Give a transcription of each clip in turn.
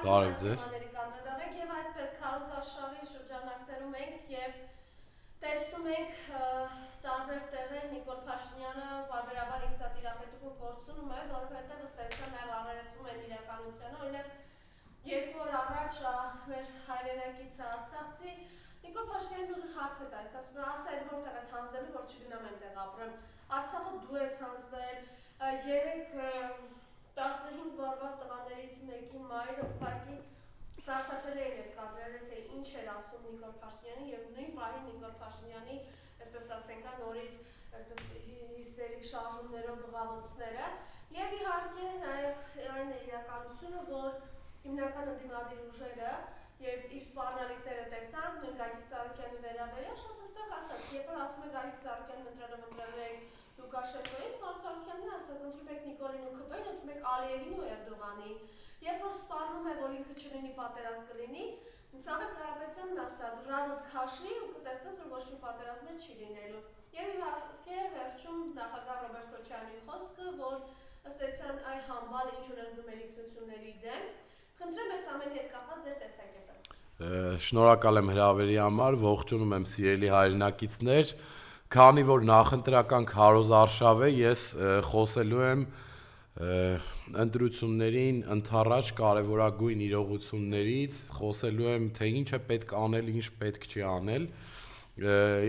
Բարև ձեզ։ Եվ այսպես քարոզարշավի շրջանակներում ենք եւ տեսնում ենք տարբեր տեղեր Նիկոլ Փաշինյանը բարբերաբար ինքնատիրապետություն կորցնում է, որովհետեւ ըստ էության նաեւ առերեսվում են իրականությանը, օրինակ 2 օր առաջ մեր հայրենակիցը արցախցի Նիկոլ Փաշինյանն ուղիղ հարց է տալիս, ասում է ասա այդ որտեղ ես հանձնելու, որ չգնամ այնտեղ ապրեմ, Արցախը դու ես հանձնել, 15 բարված տղաներից մեկի մայրը ուղղակի սարսափել էր այդ կադրերը, թե ինչ էր ասում Նիկոլ Փաշինյանի եւ նույն պահին Նիկոլ Փաշինյանի, այսպես ասենք, նորից այսպես հիստերիկ շարժումներով բղավոցները եւ իհարկե նաեւ այն իրականությունը, որ հիմնական ընդդիմադիր ուժերը եւ իր սպառնալիքները տեսան նույն Գագիկ Ծառուկյանի վերաբերյալ շատ հստակ ասաց, երբ որ ասում է Գագիկ Ծառուկյանն ընտրել եք Լուկաշենկոին, Ծառուկյանն ասաց, ընտրում եք Նիկոլին ու Քբային, ընտրում եք Ալիևին ու Էրդողանին։ Երբ որ սպառնում է, որ ինքը չլինի պատերազմ կլինի, Սամվել Կարապետյանն ասաց, ռադդ քաշի ու կտեսնես, որ ոչ մի պատերազմ չի լինելու։ Եվ իհարկե վերջում նախագահ Ռոբերտ Քոչարյանի խոսքը, որ ըստ էության այ համբալ ինչ ունես դու մեր ինքնությունների դեմ, խնդրեմ ես ամեն հետ կապված ձեր տեսակետը։ Շնորհակալ եմ հրավերի համար, ողջունում եմ սիրելի հայրենակիցներ, քանի որ նախընտրական քարոզարշավ է, ես խոսելու եմ ընտրություններին ընդառաջ կարևորագույն իրողություններից, խոսելու եմ թե ինչ է պետք անել, ինչ պետք չի անել,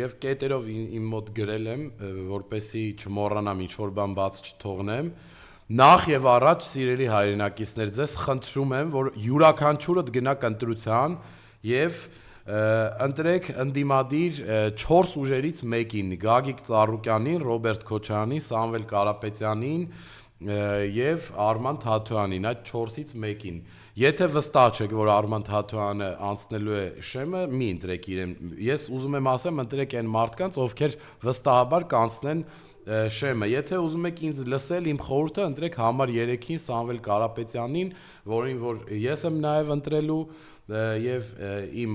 եւ կետերով իմ մոտ գրել եմ, որպեսզի չմոռանամ ինչ-որ բան բաց չթողնեմ։ Նախ եւ առաջ սիրելի հայրենակիցներ, ձեզ խնդրում եմ, որ յուրաքանչյուրդ գնաք ընտրության եւ ընտրեք ընդդիմադիր 4 ուժերից մեկին՝ Գագիկ Ծառուկյանին, Ռոբերտ Քոչարյանին, Սամվել Կարապետյանին եւ Արման Թաթոյանին, այդ 4-ից մեկին։ Եթե վստահ չեք, որ Արման Թաթոյանը անցնելու է շեմը, մի ընտրեք իրեն։ Ես ուզում եմ ասեմ, ընտրեք այն մարդկանց, ովքեր վստահաբար կանցնեն շեմը։ Եթե ուզում եք ինձ լսել, իմ խորհուրդը ընտրեք համար 3-ին Սամվել Կարապետյանին, որին որ ես եմ նաև ընտրելու եւ իմ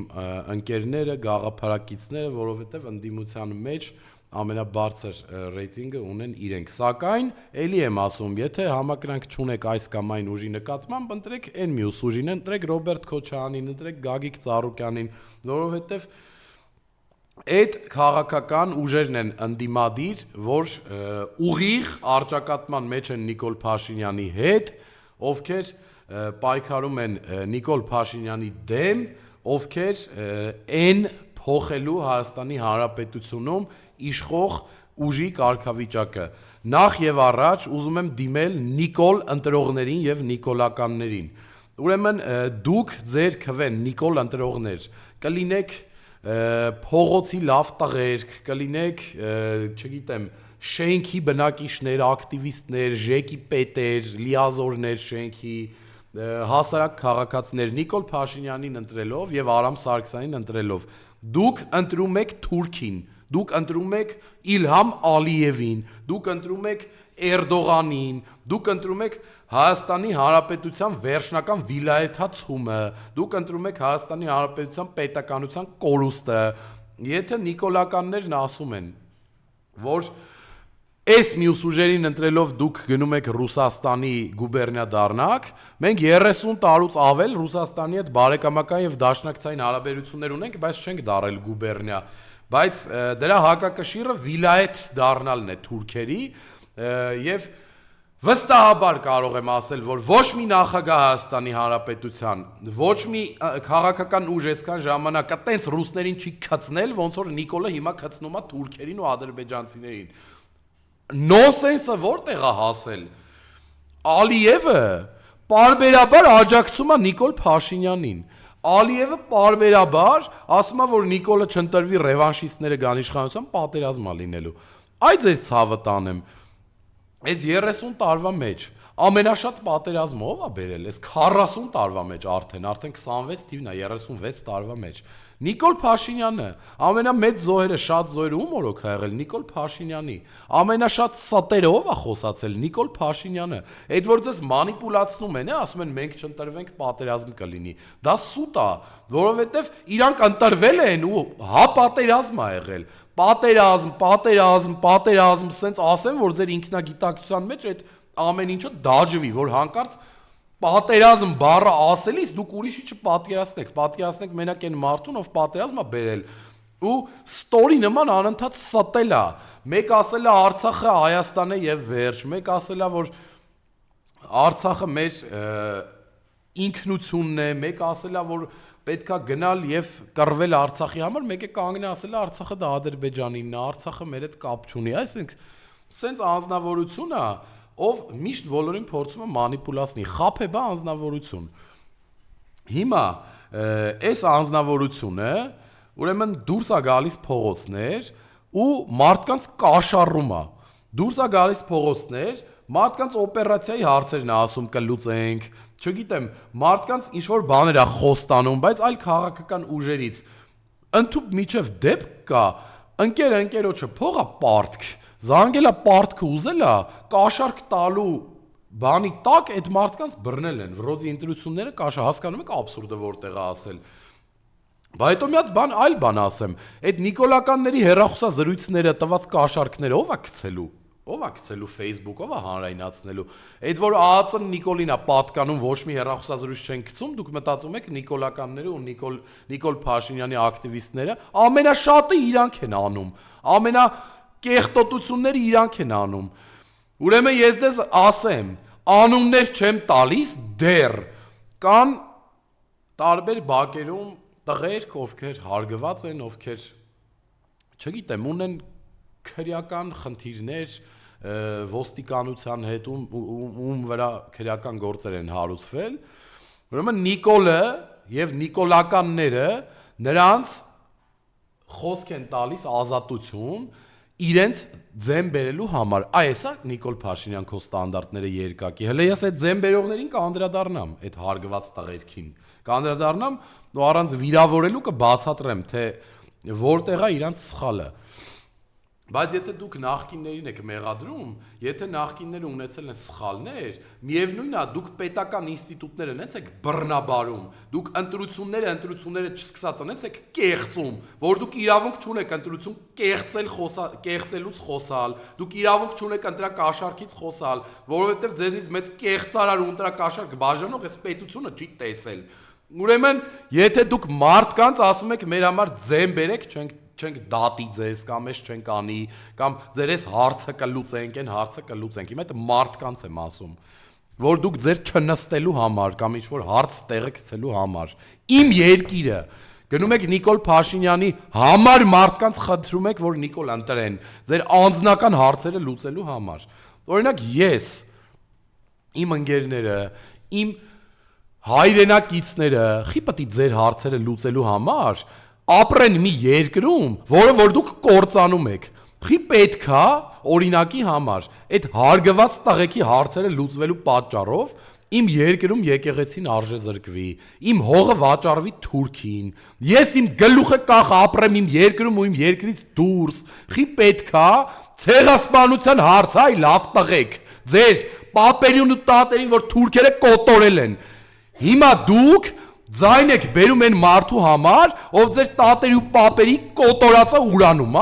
ընկերները, գաղափարակիցները, որովհետեւ ընդդիմության մեջ ամենաբարձր ռեյտինգը ունեն իրենք։ Սակայն ելի եմ ասում, եթե համակրանք չունեք այս կամ այն ուժի նկատմամբ, ընտրեք այն մյուս ուժին, ընտրեք Ռոբերտ Քոչարյանին, ընտրեք Գագիկ Ծառուկյանին, որովհետեւ այդ քաղաքական ուժերն են ընդդիմադիր, որ ուղիղ առճակատման մեջ են Նիկոլ Փաշինյանի հետ, ովքեր պայքարում են Նիկոլ Փաշինյանի դեմ, ովքեր են փոխելու Հայաստանի Հանրապետությունում իշխող ուժի կարգավիճակը։ Նախ եւ առաջ ուզում եմ դիմել Նիկոլ ընտրողներին եւ նիկոլականներին։ Ուրեմն դուք ձեր քվեն Նիկոլ ընտրողներ կլինեք փողոցի լավ տղերք, կլինեք, չգիտեմ, շենքի բնակիչներ, ակտիվիստներ, ԺԵԿ-ի պետեր, լիազորներ շենքի, հասարակ քաղաքացիներ Նիկոլ Փաշինյանին ընտրելով եւ Արամ Սարգսյանին ընտրելով, դուք ընտրում եք Թուրքին, դուք ընտրում եք Իլհամ Ալիևին, դուք ընտրում եք Էրդողանին, դուք ընտրում եք Հայաստանի Հանրապետության վերջնական վիլայեթացումը, դուք ընտրում եք Հայաստանի Հանրապետության պետականության կորուստը։ Եթե նիկոլականներն ասում են, որ այս մյուս ուժերին ընտրելով դուք գնում եք Ռուսաստանի գուբերնիա դառնաք, մենք 30 տարուց ավել Ռուսաստանի հետ բարեկամական եւ դաշնակցային հարաբերություններ ունենք, բայց չենք դառել գուբերնիա, բայց դրա հակակշիռը վիլայեթ դառնալն է թուրքերի եւ վստահաբար կարող եմ ասել, որ ոչ մի նախագահ Հայաստանի Հանրապետության, ոչ մի քաղաքական ուժ այսքան ժամանակ այտենց ռուսներին չի քծնել, ոնց որ Նիկոլը հիմա քծնում է թուրքերին ու ադրբեջանցիներին։ Նոնսենսը որտեղ է հասել։ Ալիևը պարբերաբար աջակցում է Նիկոլ Փաշինյանին։ Ալիևը պարբերաբար ասում է, որ Նիկոլը չընտրվի, ռևանշիստները գան իշխանության, պատերազմ է լինելու։ Այդ ձեր ցավը տանեմ։ Այս 30 տարվա մեջ ամենաշատ պատերազմը ով է բերել, այս 40 տարվա մեջ արդեն 26 թիվն է, 36 տարվա մեջ։ Նիկոլ Փաշինյանը, ամենամեծ զոհերը, շատ զոհերը ում օրոք ա եղել Նիկոլ Փաշինյանի, ամենաշատ ստերը ով է խոսացել Նիկոլ Փաշինյանը, այդ որ ձեզ մանիպուլացնում են, ասում են մենք չընտրվենք, պատերազմ կլինի, դա սուտ է, որովհետև իրանք ընտրվել են ու հա պատերազմ ա եղել, պատերազմ, սենց ասեմ, որ ձեր ինքնագիտակցության մեջ այդ ամեն ինչը դաջվի, որ հանկարծ պատերազմ բառը ասելիս դուք ուրիշի պատկերացնեք մենակ այն մարդուն, ով պատերազմ է բերել ու ստորի նման անընդհատ ստել է։ Մեկ ասել է Արցախը Հայաստան է եւ վերջ, մեկ ասել է որ Արցախը մեր ինքնությունն է, մեկ ասել է որ պետքա գնալ եւ կռվել Արցախի համար, մեկը կանգնի ասել է Արցախը դա Ադրբեջանինն է, Արցախը մեր հետ կապ չունի, այսինքն սենց անձնավորություն է, ով միշտ բոլորին փորձում է մանիպուլացնի, խափե բա անձնավորություն։ Հիմա այս անձնավորությունը ուրեմն դուրս է գալիս փողոցներ ու մարդկանց կաշառում է։ Դուրս է գալիս փողոցներ, մարդկանց օպերացիայի հարցերն է ասում կլուծենք, չգիտեմ, մարդկանց ինչ որ բաներ է խոստանում, բայց այլ քաղաքական ուժերից ընդཐུպ միջև դեպք կա, ընկերոջը փողա պարտք, զանգելա պարտքը ուզելա, կաշառք տալու բանի տակ այդ մարդկանց բռնել են, վրոձի ընտրությունները կաշա, հասկանում եք աբսուրդը որտեղ է ասել։ Բայց հետո մի հատ այլ բան ասեմ, այդ նիկոլականների հեռախոսազրույցները տված կաշառքները ով է գցելու Facebook, ով է հանրայնացնելու։ Այդ որ ԱԱԾ-ն Նիկոլին է պատկանում, ոչ մի հեռախոսազրույց չեն գցում, դուք մտածում եք նիկոլականները ու Նիկոլ Փաշինյանի ակտիվիստները ամենաշատը իրանք են անում, ամենակեղտոտությունները իրանք են անում։ Ուրեմն ես ձեզ ասեմ, անուններ չեմ տալիս դեռ, կան տարբեր բակերում տղերք, ովքեր հարգված են, ովքեր, չգիտեմ, ունեն քրեական խնդիրներ ոստիկանության հետ ում վրա քրեական գործեր են հարուցվել, ուրեմն Նիկոլը եւ նիկոլականները նրանց խոսք են տալիս ազատություն իրենց ձեն բերելու համար։ Այս է Նիկոլ Փաշինյան քո ստանդարտները երկակի։ Հələ ես այդ ձեն բերողներին կանդրադառնամ, այդ հարգված տղերքին։ Կանդրադառնամ ու առանց վիրավորելու կբացատրեմ, թե որտեղ է իրանց սխալը։ Բայց եթե դուք նախկիններին եք մեղադրում, եթե նախկինները ունեցել են սխալներ, միևնույնն է, դուք պետական ինստիտուտները նենց եք բռնաբարում, դուք ընտրությունները չսկսած նենց եք կեղծում, որ դուք իրավունք չունեք ընտրություն կեղծելուց խոսալ, դուք իրավունք չունեք ընտրակաշառքից խոսալ, որովհետև ձեզից մեծ կեղծարար ու ընտրակաշառք բաժանող այս պետությունը չի տեսել։ Ուրեմն, եթե դուք մարդկանց ասում եք մեր համար ձեն բերեք, չենք դատի ձեզ, կամ ես չենք անի, կամ ձեր ես հարցը կլուծենք, այն հարցը կլուծենք։ Հիմա այդ մարդկանց եմ ասում, որ դուք ձեր չնստելու համար, կամ ինչ-որ հարց տեղը գցելու համար, իմ երկիրը, գնում եք Նիկոլ Փաշինյանի համար մարդկանց խնդրում եք, որ Նիկոլ ընտրեն, ձեր անձնական հարցերը լուծելու համար։ Օրինակ ես, իմ ընկերները, իմ հայրենակիցները, խի պետք է ձեր հարցերը լուծելու համար ապրեն մի երկրում, որը որ դուք կործանում եք։ Խի պետքա օրինակի համար այդ հարգված տղեկի հարցերը լուծվելու պատճառով իմ երկրում եկեղեցին արժե զրկվի, իմ հողը վաճառվի Թուրքին, ես իմ գլուխը կախ ապրեմ իմ երկրում ու իմ երկրից դուրս։ Խի պետքա ցեղասպանության հարցը այ լավ տղեկ, ձեր պապերին ու տատերին, որ թուրքերը կոտորել են։ Հիմա դուք ձայն եք բերում են մարդու համար, ով ձեր տատերի ու պապերի կոտորածը ուրանում,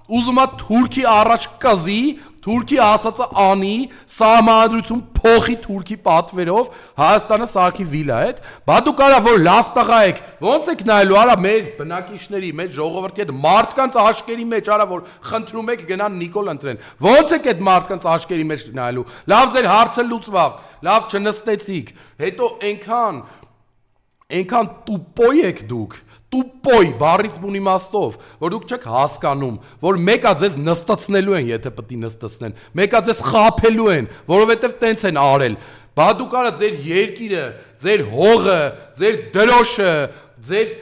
ուզում է Թուրքի առաջ կզի, Թուրքի ասածը անի, սահմանադրություն փոխի Թուրքի պատվերով, Հայաստանը սարքի վիլա հետ, բա դու կարա որ լավ տղա եք, ոնց եք նայելու, արա մեր բնակիչների, մեր ժողովրդի հետ մարդկանց աշկերի մեջ, արա որ խնդրում եք գնան Նիկոլ ընտրեն, ոնց եք այդ մարդկանց աշկերի մեջ նայելու, լավ ձեր հարցը լուծվավ, լավ չնստեցիք, հետո այնքան տուպոյ եք դուք, տուպոյ բառից բուն իմաստով, որ դուք չեք հասկանում, որ մեկա ձեզ նստացնելու են, եթե պետք է նստացնեն, մեկա ձեզ խափելու են, որովհետև տենց են արել, բա դուք արա ձեր երկիրը, ձեր հողը, ձեր դրոշը, ձեր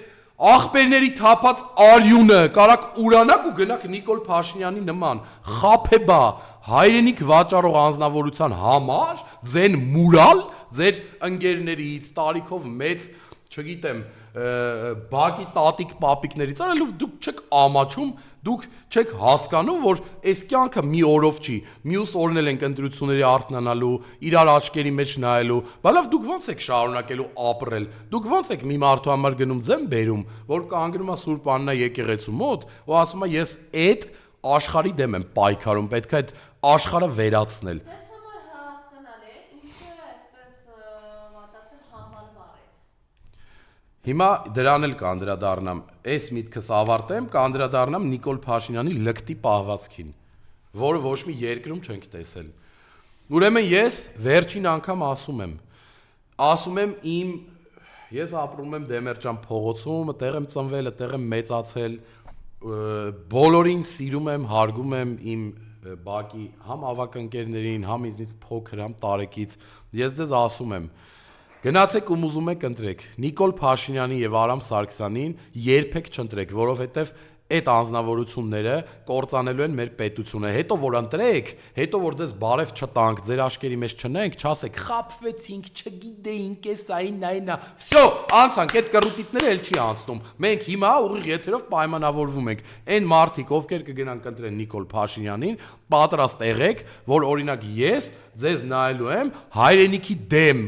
աղբերների թափած արյունը, կարաք ուրանաք ու գնաք Նիկոլ Փաշինյանի նման, խափեբա, հայրենիք վաճառող անձնավորության համար, ձեն մուրալ, ձեր ընկերներից, տարիքով մեծ, չգիտեմ, բակի տատիկ պապիկներից, արելով դուք չեք ամաչում, դուք չեք հասկանում, որ այս կյանքը մի օրով չի, մյուս օրն էլ ենք ընտրությունների արթնանալու, իրար աչքերի մեջ նայելու, բալավ դուք ոնց եք շարունակելու ապրել, դուք ոնց եք մի մարդու համար գնում ձեն բերում, որ կանգնում է Սուրբ Աննա եկեղեցու մոտ, ու ասում է ես այդ աշխարհի դեմ եմ պայքարում, պետք է այդ աշխարհը վերացնել։ Հիմա դրան էլ կանդրադառնամ, այս միտքս ավարտեմ, կանդրադառնամ Նիկոլ Փաշինյանի լկտի պահվածքին, որը ոչ մի երկրում չենք տեսել։ Ուրեմն ես վերջին անգամ ասում եմ ես ապրում եմ Դեմերճան փողոցում, այդտեղ եմ ծնվել, այդտեղ եմ մեծացել, բոլորին սիրում եմ, հարգում եմ իմ բակի համ ավակ ընկերներին, համ ինձնից փոքր, համ տարեկից, ես ձեզ ասում եմ, գնացեք ում ուզում եք ընտրեք, Նիկոլ Փաշինյանի եւ Արամ Սարգսյանին երբեք չընտրեք, որովհետեւ այդ անձնավորությունները կործանելու են մեր պետությունը, հետո որ ընտրեք, հետո որ ձեզ բարև չտանք, ձեր աշկերի մեջ չնենք, չասեք խաբվեցինք, չգիտեինք, էսային այնա, վсё, անցանք, այդ կռուտիտները էլ չի անցնում, մենք հիմա ուղիղ եթերով պայմանավորվում ենք, այն մարդիկ, ովքեր կգնան կընտրեն Նիկոլ Փաշինյանին, պատրաստ եղեք, որ օրինակ ես ձեզ նայելու եմ հայրենիքի դեմ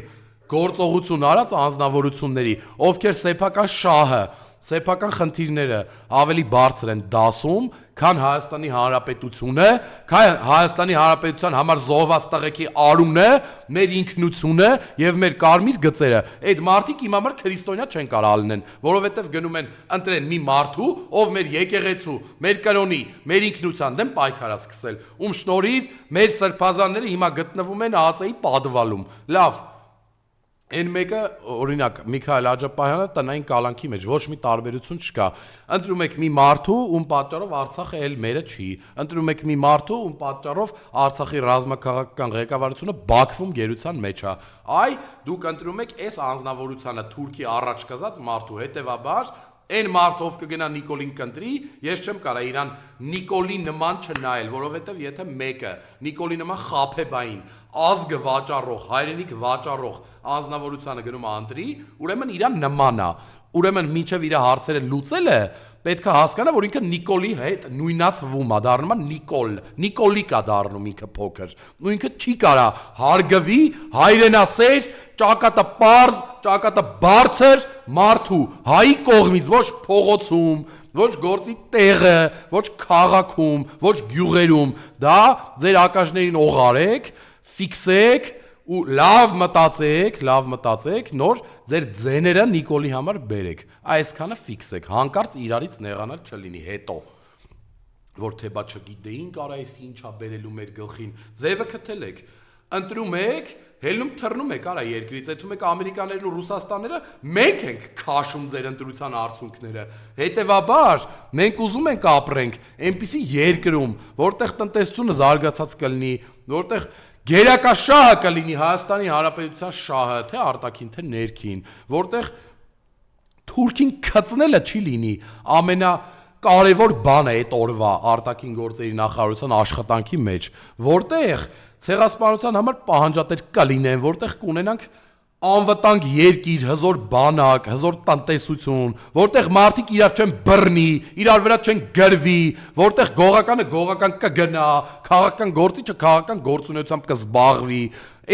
գործողություն արած անձնավորությունների, ովքեր սեփական շահը, սեփական խնդիրները ավելի բարձր են դասում, քան Հայաստանի Հանրապետությունը, քան Հայաստանի Հանրապետության համար զոհված տղեկի արունը, մեր ինքնությունը եւ մեր կարմիր գծերը։ Այդ մարդիկ իմ համար քրիստոնյա չեն կարող լինեն, որովհետեւ գնում են ընտրեն մի մարդու, ով մեր եկեղեցու, մեր կրոնի, մեր ինքնության դեմ պայքարա սկսել, ում շնորհիվ մեր սրբազանները հիմա գտնվում են ԱԱԾ-ի պատվալում։ Լավ, Այն մեկը, օրինակ, Միքայել Աջապահյանը տնային կալանքի մեջ ոչ մի տարբերություն չկա։ Ընտրում եք մի մարդու, ում պատճառով Արցախը էլ մերը չի։ Ընտրում եք մի մարդու, ում պատճառով Արցախի ռազմաքաղաքական ղեկավարությունը Բաքվում գերության մեջ է։ Այ դուք ընտրում եք այս անձնավորությանը Թուրքի առաջ կզած մարդու, հետևաբար Այն մարդ ով կգնա Նիկոլին կընտրի, ես չեմ կարող իրան Նիկոլի նման չնայել, որովհետև եթե մեկը Նիկոլի նման խաբեբային, ազգը վաճառող, հայրենիք վաճառող անձնավորությանը գնում ընտրի, ուրեմն իրան նման է։ Ուրեմն մինչև իր հարցերը լուծելը պետք է հասկանա, որ ինքը Նիկոլի հետ նույնացվում է, դառնում է Նիկոլիկ է դառնում ինքը փոքր։ Ու ինքը չի կարա հարգվի, հայրենասեր, ճակատը պարզ, ճակատը բարձր մարդու, հայի կողմից, ոչ փողոցում, ոչ գործի տեղը, ոչ քաղաքում, ոչ գյուղերում, դա ձեր ակաշներին օղարեք, ֆիքսեք ու լավ մտածեք, նոր ձեր ձեները Նիկոլի համար բերեք, այսքանը ֆիքսեք, հանկարծ իրարից նեղանալ չլինի հետո, որ թե բա չգիտեինք արա այս ինչա բերելու մեր գլխին, ձևը քթելեք, ընտրում եք, հելնում թռնում եք արա երկրից, այդում եք ամերիկաներն ու ռուսաստանները, մենք ենք քաշում ձեր ընտրության արդյունքները, հետևաբար մենք ուզում ենք ապրենք այնպիսի երկրում, որտեղ տնտեսությունը զարգացած կլինի, որտեղ գերակաշահը կլինի Հայաստանի Հանրապետության շահը, թե արտաքին, թե ներքին, որտեղ Թուրքին քծնելը չի լինի, ամենակարևոր բանը այդ օրվա արտաքին գործերի նախարարության աշխատանքի մեջ, որտեղ ցեղասպանության համար պահանջատեր կլինեն, որտեղ կունենանք անվտանգ երկիր, հզոր բանակ, հզոր տնտեսություն, որտեղ մարդիկ իրար չեն բռնի, իրար վրա չեն գրվի, որտեղ գողականը գողական կգնա, քաղաքական գործիչը քաղաքական գործունեությամբ կզբաղվի։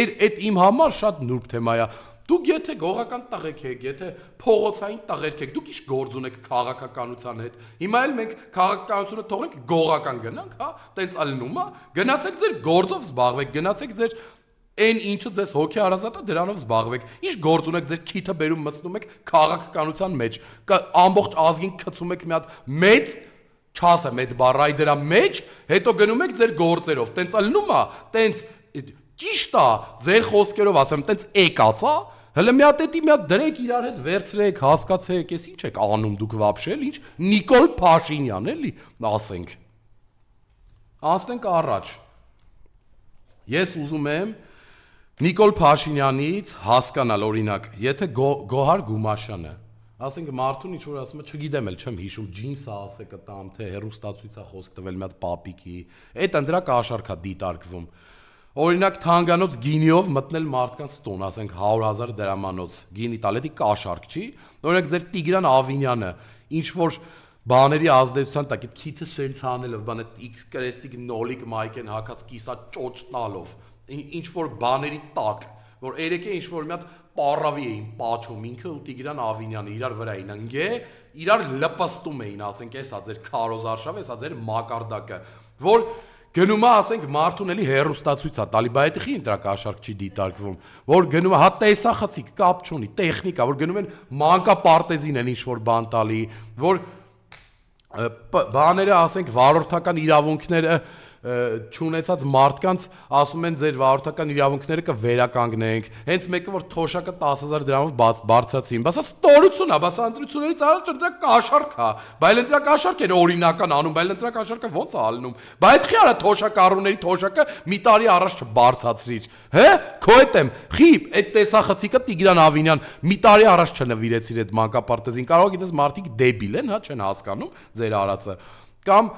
Այդ իմ համար շատ նուրբ թեմա է։ Դուք եթե գողական տղեկ եք, եթե փողոցային տղերք եք, դուք ինչ գործ ունեք քաղաքականության հետ։ Հիմա էլ մենք քաղաքականությունը թողենք գողական գնանք, հա, տենց ալնում է։ Գնացեք ձեր գործով զբաղվեք, գնացեք ձեր այն ինչը ձեզ հոգի հարազատ է դրանով զբաղվեք։ Ինչ գործ ունեք ձեր քիթը բերում մտնում եք քաղաքականության մեջ։ Ամբողջ ազգին գցում եք մի հատ մեծ չասեմ այդ բառայ դրա մեջ, հետո գնում եք ձեր գործերով։ Տենց ալնում է, տենց ճիշտ է, ձեր խոսքերով ասեմ, տենց եկած է։ Հələ մի հատ էդի մի հատ դրեք իրար հետ վերցրեք, հասկացեք, էս ինչ եք անում դուք վաբշել, ինչ Նիկոլ Փաշինյան էլի, ասենք։ Անցնենք առաջ։ Ես ուզում եմ Նիկոլ Փաշինյանից հասկանալ օրինակ, եթե Գոհար Գումաշյանը, ասենք մարդուն ինչ որ ասում է, չգիտեմ էլ, չեմ հիշում, ջինսը ասե կտամ, թե հերոստացույցա խոսք տվել մի հատ պապիկի, այդ ընդրակ աշարքա դիտարկվում։ Օրինակ թանգանոց գինիով մտնել մարդկանց տուն, ասենք 100,000 դրամանոց գինի տալ, դա կաշարք չի։ Օրինակ ձեր Տիգրան Ավինյանը ինչ որ բաների ազդեցության տակ այդ քիթը սենց անելով, բան այդ X կրեսիկ նոլիկ մայքեն հակած կիսա ճոճ տալով, ինչ որ բաների տակ, որ երեկ է ինչ որ մի հատ պարավի էին պաչում ինքը ու Տիգրան Ավինյանը իրար վրա էին ընկե, իրար լպստում էին, ասենք, էսա ձեր քարոզարշավ, էսա ձեր մակարդակը, որ գնում է, ասենք, մարդուն էլի հերոստացույց է տալի, բայց այդի ընտրակաշարք չի դիտարկվում, որ գնում է, հա տեսախցիկ կապ չունի, տեխնիկա, որ գնում են մանկապարտեզին են ինչ-որ բան տալի, որ բաները, ասենք, վարորդական իրավունքները չունեցած մարդկանց ասում են ձեր վարորդական իրավունքները կվերականգնենք, հենց մեկը որ թոշակը 10,000 դրամով բարձրացին, բասա ստորություն է, բասա ընտրություններից առաջ ընտրակաշարք է, բայց ընտրակաշարք էր օրինական անում, բայց ընտրակաշարքը ոնց է ալնում, բայց խի արա թոշակառուների թոշակը մի տարի առաջ չբարձրացրիր, հե, քո հետ եմ, խի այդ տեսախցիկը Տիգրան Ավինյան մի տարի առաջ չնվիրեցիր այդ մանկապարտեզին, կարող է գիտես մարդիկ դեբիլ են, հա, չեն հասկանում ձեր արածը, կամ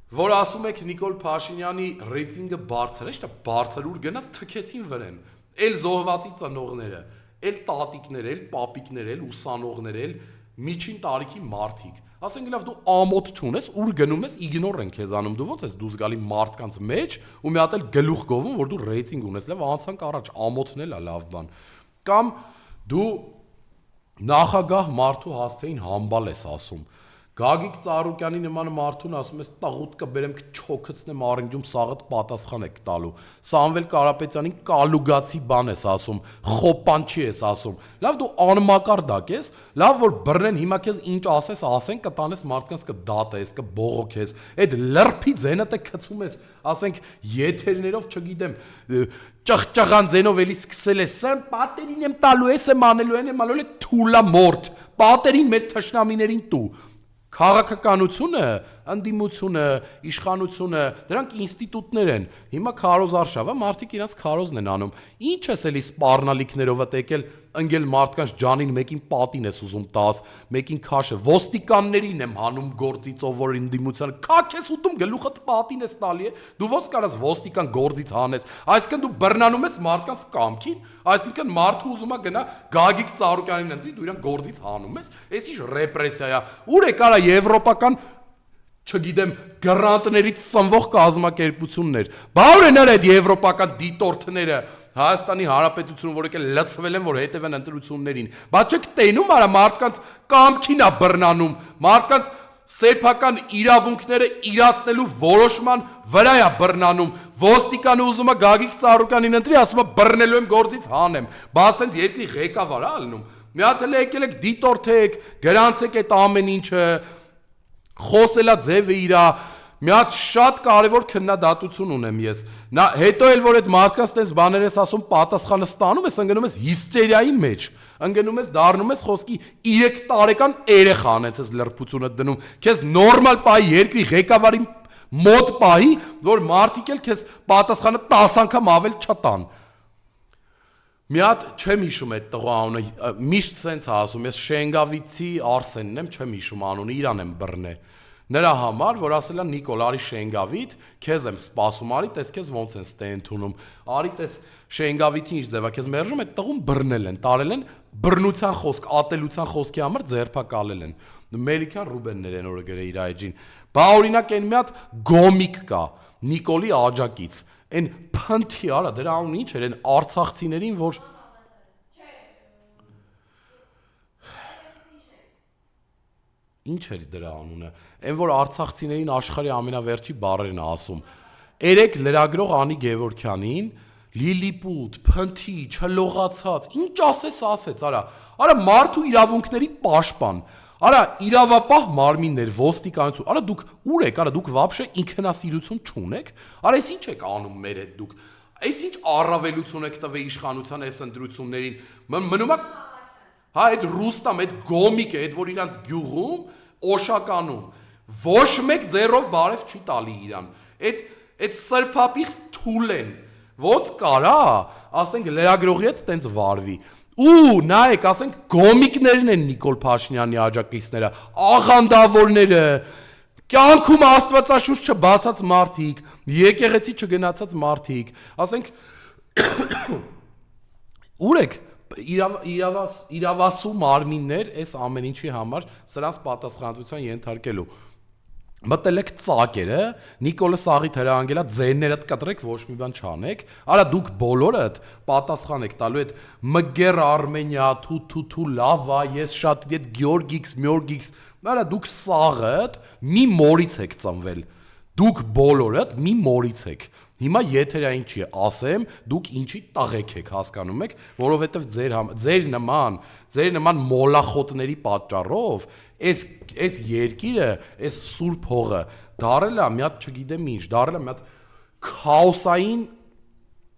որ ասում եք Նիկոլ Փաշինյանի ռեյտինգը բարձր է, չէ՞, բարձր ուր գնաց թքեցին վրան։ Էլ զոհվածի ծնողները, էլ տատիկները, էլ պապիկները, էլ ուսանողները, էլ միջին տարիքի մարդիկ։ Ասենք լավ դու ամոթ չունես, ուր գնում ես իգնոր են քեզ անում, դու ո՞նց ես դուրս գալի մարդկանց մեջ ու մի հատ էլ գլուխ գովում, որ դու ռեյտինգ ունես, լավ անցանք առաջ, ամոթն էլ է լավ բան։ Կամ դու նախագահ մարդու հասցեին համբալ ես ասում։ Գագիկ Ծառուկյանի նման մարդուն ասում ես տաղուտ կբերեմ չոքցնեմ առինջում սաղդ պատասխան եք տալու Սամվել Կարապետյանին կալուգացի բան ես ասում խոպանչի ես ասում լավ դու անմակարդակ ես լավ որ բռնեն հիմա քեզ ինչ ասես ասեն կտանես մարդկանց կդատես կբողոքես այդ լրփի ձենդ է գցում ես ասենք եթերներով չգիտեմ ճղճղան ձենով էլի սկսել ես սեմ պատերին եմ տալու ես եմ անելու են եմ ալու թուլա մորթ պատերին մեր թշնամիներին տու Քաղաքականությունը, ընդդիմությունը, իշխանությունը, դրանք ինստիտուտներ են։ Հիմա քարոզարշավը մարդիկ իրաց քարոզն են անում։ Ինչ ես էլի սպառնալիքներով եկել ընկել մարդկանց ջանին մեկին պատին ես ուզում տաս, մեկին քաշը, ոստիկաններին եմ հանում գործից ով որ ընդդիմության, քաչ ես ուտում գլուխդ պատին ես տալի է, դու ոնց կարաս ոստիկան գործից հանես, այսինքն դու բռնանում ես մարդկանց կամքին, այսինքն մարդը ուզում է գնա Գագիկ Ծառուկյանին ընտրի, դու իրան գործից հանում ես, այս ինչ ռեպրեսիա է, ուր է կարա եվրոպական չգիտեմ գրանտներից սնվող կազմակերպություններ, բա ուր են այդ եվրոպական դիտորդները Հայաստանի Հանրապետությունը, որ եկել լցվել են, որ հետևեն ընտրություններին, բայց չեք տենում արա մարդկանց կամքին է բռնանում, մարդկանց սեփական իրավունքները իրացնելու որոշման վրա է բռնանում, ոստիկանը ուզում է Գագիկ Ծառուկյանին ընտրի, ասում է բռնելու եմ գործից հանեմ, բա ասենց երկրի ղեկավար է ալնում, մի հատ էլ եկել եք դիտորդեք, գրանցեք այդ ամեն ինչը, խոսելա ձևը իրա Մի հատ շատ կարևոր քննադատություն ունեմ ես։ Նա հետո էլ որ այդ մարդկանց տես բաներ ես ասում պատասխանը ստանում ես, ընկնում ես հիստերիայի մեջ։ Ընկնում ես դառնում ես խոսքի 3 տարեկան երեխան ես լրբությունը դնում։ Քեզ նորմալ պահի երկրի ղեկավարի մոտ պահի, որ մարդիկ էլ քեզ պատասխանը 10 անգամ ավել չտան։ Մի հատ չեմ հիշում այդ տղա անունը, միշտ սենց ասում ես Շենգավիցի Արսենն եմ, չեմ հիշում անունը, իրան եմ բռնե։ Նրա համար, որ ասել է Նիկոլ, արի Շենգավիթ, քեզ եմ սպասում, արի տես քեզ ոնց են ստե ընդունում, արի տես Շենգավիթի ինչ ձև է, քեզ մերժում այդ տղուն բռնել են, տարել են բռնության խոսք, ատելության խոսքի համար ձերբակալել են։ Մելիքյան Ռուբեններ են օրը գրել իր այջին։ Բա օրինակ այն մի հատ գոմիկ կա, Նիկոլի աջակից, այն փնթի արա, դրա անունը ինչ էր, այն արցախցիներին, որ Ինչ էր դրա անունը, այն որ արցախցիներին աշխարհի ամենավերջի բառերն է ասում։ Երեք լրագրող Անի Գևորգյանին Լիլիպուտ, փնթի, չլողացած, ինչ ասես, արա մարդու իրավունքների պաշտպան, արա իրավապահ մարմիններ, ոստիկանություն, արա դուք ուր եք, արա դուք վաբշե ինքնասիրություն չունեք, արա այս ինչ եք անում մեր հետ դուք, այս ինչ առավելություն եք տվել իշխանության այս ընտրություններին, մնում է Հա այդ Ռուստամ, այդ գոմիկը, այդ որ իրանց գյուղում, օշականում, ոչ մեկ ձեռով բարև չի տալի իրան, այդ սրփապիղ թուլ են, ոնց կարա, ասենք լրագրողի հետ տենց վարվի, ու նայեք, ասենք գոմիկներն են Նիկոլ Փաշինյանի աջակիցները, աղանդավորները, կյանքում աստվածաշունչ չբացած մարդիկ, եկեղեցի չգնացած մարդիկ, ասենք ուր եք իրավասու մարմիններ այս ամեն ինչի համար սրանց պատասխանատվության ենթարկելու մտել եք ծակերը Նիկոլը սաղիթ հրահանգելա ձեններդ կտրեք ոչ մի բան չանեք արա դուք բոլորդ պատասխան եք տալու այդ մգեր Արմենիա թու լավա ես շատ այդ Գյորգիքս արա դուք սաղդ մի մորից եք ծնվել Դուք բոլորդ մի մորիցեք։ Հիմա եթերային չի, ասեմ, դուք ինչի տաղեք եք, հասկանում եք, որովհետև ձեր նման մոլախոտների պատճառով այս երկիրը, այս սուրբ հողը դարել է մի հատ, չգիտեմ ինչ, դարել է մի հատ քաոսային,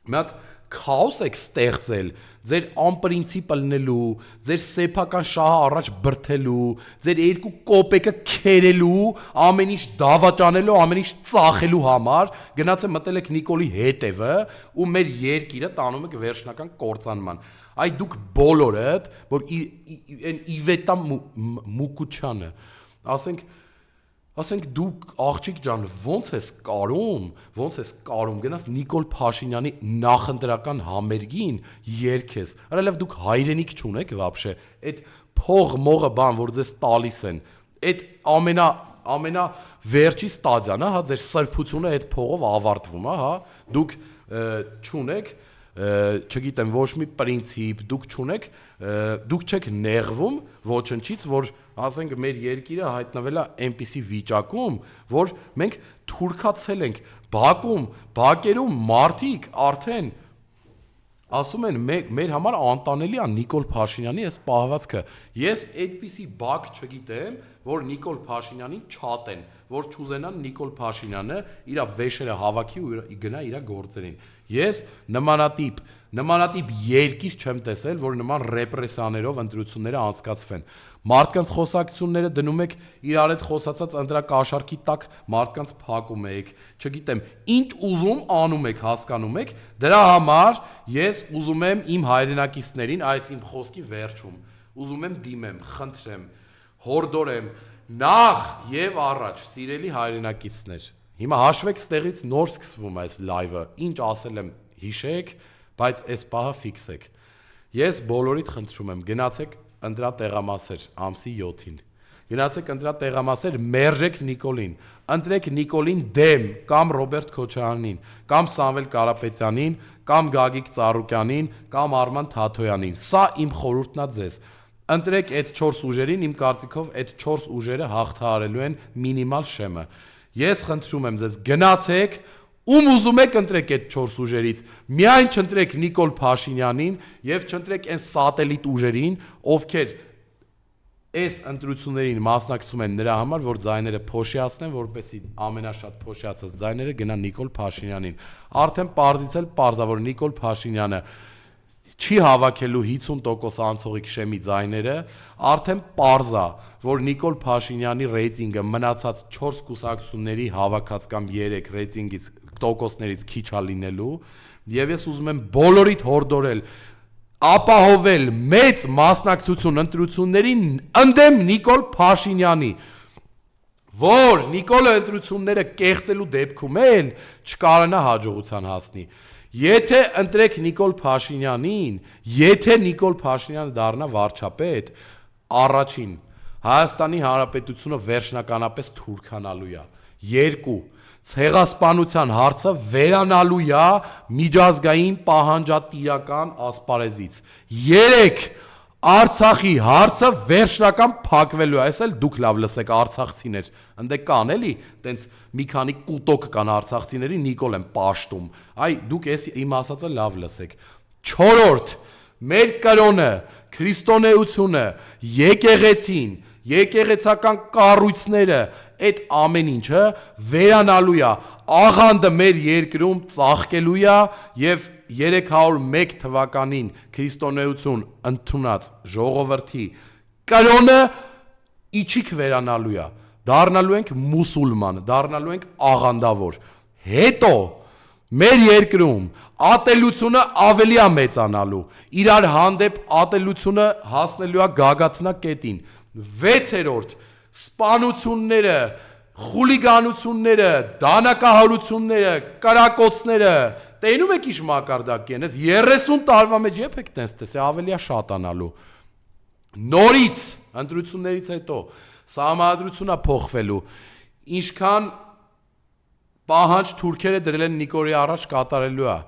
մի հատ քաոս եք ստեղծել ձեր անպրինցիպ ելնելու, ձեր սեփական շահը առաջ բրթելու, ձեր 2 կոպեկը քերելու, ամեն ինչ դավաճանելու, ամեն ինչ ծախելու համար, գնացեք մտել եք Նիկոլի հետևը ու մեր երկիրը տանում եք վերջնական կործանման։ Այ դուք բոլորդ, որ այն Իվետա Մուկուչյանը, ասենք դուք աղջիկ ջան, ոնց ես կարում գնաս Նիկոլ Փաշինյանի նախընտրական համերգին երգես, արելով դուք հայրենիք չունեք вообще, այդ փող մողը բան, որ ձեզ տալիս են, այդ ամենա վերջի ստադիան, հա, ձեր սրբությունը այդ փողով ավարտվում է, հա, դուք չունեք, չգիտեմ, ոչ մի պրինցիպ, դուք չեք նեղվում ոչնչից, որ ասենք մեր երկիրը հայտնվել է այնպիսի վիճակում, որ մենք թուրքացել ենք, բակերում մարդիկ արդեն ասում են մեր համար անտանելի է Նիկոլ Փաշինյանի այս պահվածքը։ Ես այդպիսի բակ չգիտեմ, որ Նիկոլ Փաշինյանին չատեն, որ չուզենան Նիկոլ Փաշինյանը իր վեշերը հավաքի ու գնա իր գործերին։ Ես նմանատիպ երկիր չեմ տեսել, որ նման ռեպրեսիաներով ընտրությունները անցկացվեն։ Մարդկանց խոսակցությունները դնում եք իրար հետ խոսացած ընտրակաշառքի տակ, մարդկանց փակում եք, չգիտեմ, ինչ ուզում անում եք, հասկանում եք, դրա համար ես ուզում եմ իմ հայրենակիցներին այս իմ խոսքի վերջում, ուզում եմ դիմեմ, խնդրեմ, հորդորեմ, նախ եւ առաջ, սիրելի հայրենակիցներ, հիմա հաշվեք ստեղից նոր սկսվում է այս լայվը, ինչ ասել եմ հիշեք, բայց այս պահը ֆիքսեք։ Ես բոլորիդ խնդրում եմ, գնացեք ընտրատեղամասեր ամսի 7-ին։ Գնացեք ընտրատեղամասեր, մերժեք Նիկոլին, ընտրեք Նիկոլին դեմ կամ Ռոբերտ Քոչարյանին, կամ Սամվել Կարապետյանին, կամ Գագիկ Ծառուկյանին, կամ Արման Թաթոյանին։ Սա իմ խորհուրդն է ձեզ։ Ընտրեք այդ 4 ուժերին, իմ կարծիքով այդ 4 ուժերը հաղթահարելու են մինիմալ շեմը։ Ես խնդրում եմ ձեզ, գնացեք ում ուզում եք ընտրեք այդ 4 ուժերից, միայն չընտրեք Նիկոլ Փաշինյանին եւ չընտրեք այն սատելիտ ուժերին, ովքեր այս ընտրություններին մասնակցում են նրա համար, որ ձայները փոշիացնեն, որպեսզի ամենաշատ փոշիացած ձայները գնան Նիկոլ Փաշինյանին։ Արդեն պարզիցել պարզա, որ Նիկոլ Փաշինյանը չի հավաքելու 50% անցողիկ շեմի ձայները, արդեն պարզա, որ Նիկոլ Փաշինյանի ռեյտինգը մնացած 4 կուսակցությունների հավաքած կամ 3 ռեյտինգից տոկոսներից քիչ է լինելու, եւ ես ուզում եմ բոլորիդ հորդորել, ապահովել մեծ մասնակցություն ընտրություններին ընդդեմ Նիկոլ Փաշինյանի, որ Նիկոլը ընտրությունները կեղծելու դեպքում էլ չկարանա հաջողության հասնի։ Եթե ընտրեք Նիկոլ Փաշինյանին, եթե Նիկոլ Փաշինյանը դառնա վարչապետ, առաջին Հայաստանի Հանրապետությունը վերջնականապես թուրքանալու է։ 2. Ցեղասպանության հարցը վերանալու է միջազգային պահանջատիրական ասպարեզից։ 3. Արցախի հարցը վերջնական փակվելու է, այս էլ դուք լավ լսեք արցախցիներ, ընդ կան էլի, տենց մի քանի կուտոկ կան արցախցիների, Նիկոլ են պաշտում, այ դուք այս իմ ասածը լավ լսեք։ 4. Մեր կրոնը, քրիստոնեությունը, եկեղեցին, եկեղեցական կառույցները, այդ ամեն ինչը վերանալու է, աղանդը մեր երկրում ծաղկելու է եւ 301 թվականին քրիստոնեություն ընդունած ժողովրդի կրոնը իջիկ վերանալու է, դառնալու ենք մուսուլման, դառնալու ենք աղանդավոր, հետո մեր երկրում ատելությունը ավելի է մեծանալու, իրար հանդեպ ատելությունը հասնելու է գագաթնակետին, 6. Սպանությունները, խուլիգանությունները, դանակահարությունները, կրակոցները, տենում եք ինչ մակարդակի են, 30 տարվա մեջ երբ եք տենց տեսե, ավելի է շատանալու։ Նորից, ընտրություններից հետո, սահմանադրությունը փոխվելու, ինչքան պահանջ թուրքերը դրել են Նիկոլի առաջ կատարելու է,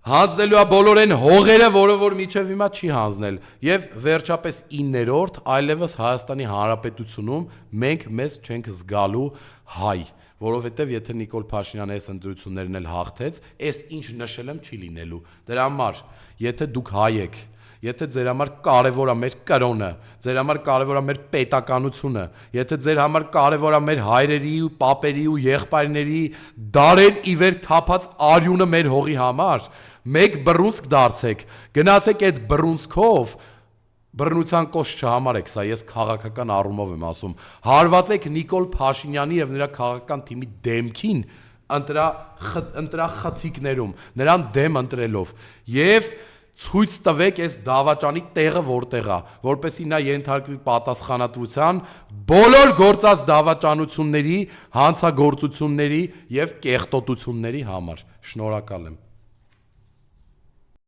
հանձնելու է բոլոր այն հողերը, որը որ միջև հիմա չի հանձնել, եւ վերջապես 9. այլևս Հայաստանի Հանրապետությունում մենք մեզ չենք զգալու հայ, որովհետև եթե Նիկոլ Փաշինյանը այս ընտրություններն էլ հաղթեց, այս ինչ նշել եմ չի լինելու։ Դրա համար, եթե դուք հայ եք, եթե ձեր համար կարևոր է մեր կրոնը, ձեր համար կարևոր է մեր պետականությունը, եթե ձեր համար կարևոր է մեր հայրերի ու պապերի ու եղբայրների դարեր ի վեր թափած արյունը մեր հողի համար, մեկ բռունցք դարձեք, գնացեք այդ բռունցքով բռնության կոչ չհամարեք, սա ես քաղաքական առումով եմ ասում, հարվածեք Նիկոլ Փաշինյանի եւ նրա քաղաքական թիմի դեմքին ընտրախցիկներում, նրան դեմ ընտրելով եւ ցույց տվեք այս դավաճանի տեղը որտեղ է, որպեսզի նա ենթարկվի պատասխանատվության բոլոր գործած դավաճանությունների, հանցագործությունների եւ կեղտոտությունների համար։ Շնորհակալ եմ։